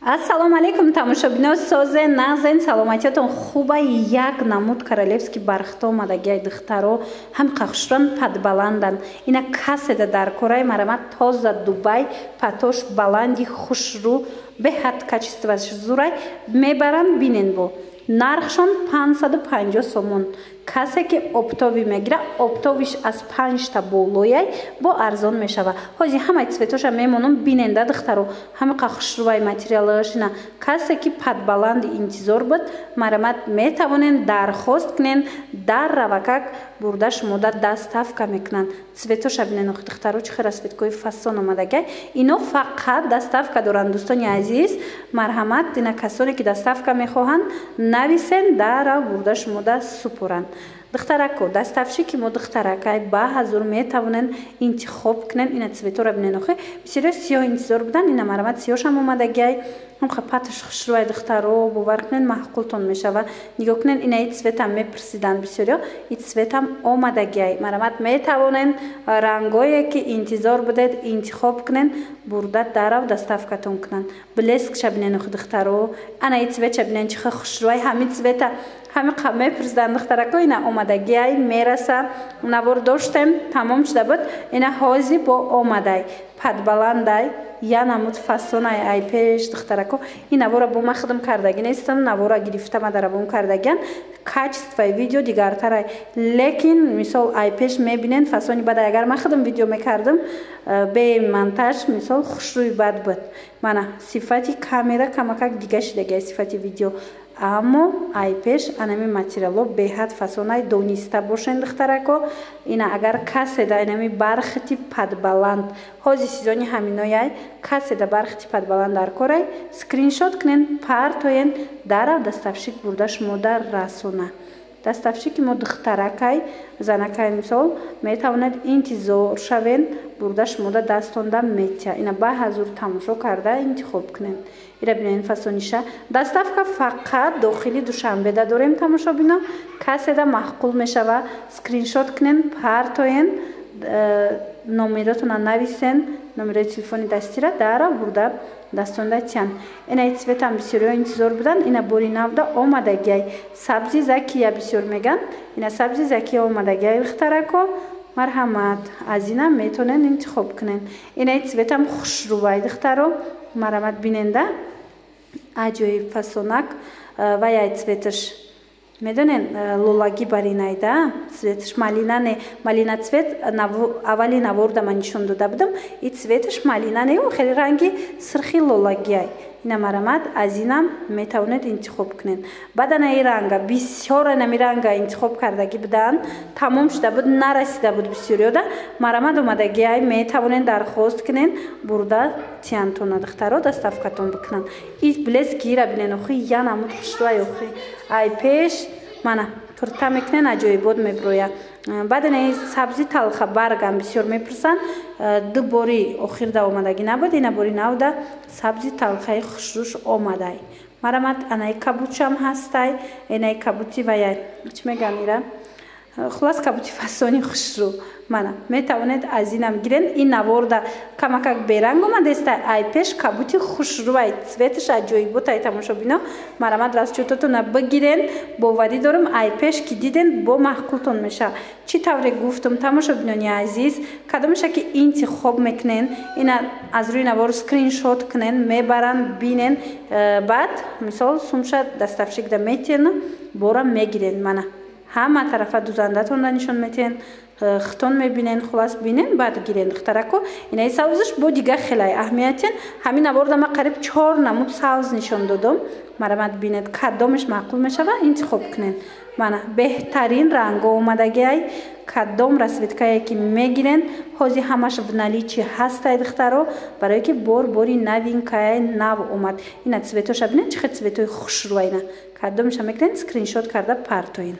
ассалому алейкум тамошобино созе назен саломатиятон хуба як намуд королевский бархта омадагиай духтаро ҳам қахшуран падбаландан ина каседа дар кораи марамат тоза дубай патош баланди хушру беҳад качестваш зурай мебаранд бинен бо нархшон 550 сомон касе ки оптови мегира оптовиш аз 5 та болояй бо арзон мешава ҳози ҳамаи цветоша мемонам биненда духтаро ҳамақа хушрувай материалашина касе ки падбаланди интизор буд марамат метавонен дархост кунен дар равакак бурда шумода доставка мекунанд цветоша бинен духтаро чӣ хела цветкои фасон омадагай ино фақат доставка доранд дӯстони азиз марҳамат ина касоне ки доставка мехоҳанд нависен дара бурда шумода супоранд духтарако доставщики мо духтаракай ба ҳазур метавонен интихоб кунен ина цветора бинен охе бисёриё сиёҳ интизор будан ина марамат сиёҳшам омадагиай ҳамха паташ хушрувай духтаро бовар кунен маҳқултон мешава нигоҳ кунен ина и цветам мепурсиданд бисёриё и цветам омадагиай марамат метавонен рангое ки интизор будед интихоб кунен бурда дарав доставкатон кунанд блескша бинен охе духтаро ана и цветша бинен чиха хушрувай ҳами цвета ҳамиқа мепурсиданд духтарако ина омадагиай мераса навор доштем тамом шуда буд ина ҳози бо омадай падбаландай я намуд фасонай ай пеш духтарако ин навора бо ма хидм кардаги нестам навора гирифтама дарабон кардагиан качествои видео дигартарай лекин мисол ай пеш мебинен фасони бадай агар ма хидм видео мекардам бе монтаж мисол хушрӯи бад буд мана сифати камера камакак дига шидагиай сифати видео аммо ай пеш анами материало беҳад фасонай дониста бошен духтарако ина агар каседа инами бархити падбаланд ҳози сезони ҳаминояй каседа бархити падбаланд дар корай скриншот кунен партоен дарав доставщик бурда шумода расона доставщики мо духтаракай занакай мисол метавонед интизор шавен бурда шумода дастонда метя ина ба ҳазур тамошо карда интихоб кунен ира бинен фасониша доставка фақат дохили душанбеда дорем тамошобино каседа маҳқул мешава скриншот кунен партоен номеротона нависен номерои телефони дастира дара бурда дастонда тян инаи цветам бисёриё интизор будан ина бори навда омадагиай сабзи закия бисёр меган ина сабзи закия омадагиай духтарако марҳамат аз ина метонен интихоб кунен инаи цветам хушрувай духтаро марҳамат биненда аҷоиб фасонак ва яй цветаш медонен лолаги баринайда цветаш малина не малина цвет аввали наворда ман нишон дода будам и цветаш малина не хеле ранги сирхи лолагиай ина марҳамат аз инам метавонед интихоб кунен баъд анаи ранга бисёр анами ранга интихоб кардаги буданд тамом шуда буд нарасида буд бисёриёда марҳамат омадагиай метавонен дархост кунен бурда тиянтона духтаро доставкатон бикунанд и блескира бинен охи я намуд хушрӯай охи ай пеш мана курта мекунен аҷоибот меброя баъд анаи сабзи талха баргам бисёр мепурсанд ду бори охирда омадаги набуд ина бори навда сабзи талхаи хушрӯш омадай марҳамат анаи кабутшам ҳастай инаи кабути ваяй чӣ меган ира хулас кабути фасони хушрӯ мана метавонед аз инам гирен ин наворда камакак беранг омадестай ай пеш кабути хушрӯай цветаш аҷоиботай тамошобино марҳамат расчётотона бигирен боварӣ дорам ай пеш ки диден бо маҳқултон меша чӣ тавре гуфтам тамошобинони азиз кадомеша ки интихоб мекунен ина аз рӯи навор скриншот кунен мебаранд бинен баъд мисол сумша доставщикда метиена бора мегирен мана ҳама тарафа дузандатонда нишон метиҳен хитон мебинен хулас бинен баъд гирен духтарако инаи савзаш бо дига хелай аҳамиятен ҳамин наворда ма қариб 4 намуд савз нишон додам марҳамат бинед кадомаш маъқул мешава интихоб кунен мана беҳтарин ранго омадагиай кадом расветкае ки мегирен ҳози ҳамаш в наличи ҳастай духтаро барое ки бори новинкае нав омад ина цветоша бинен чихе цветои хушрӯайна кадомаша мегирен скриншот карда партоин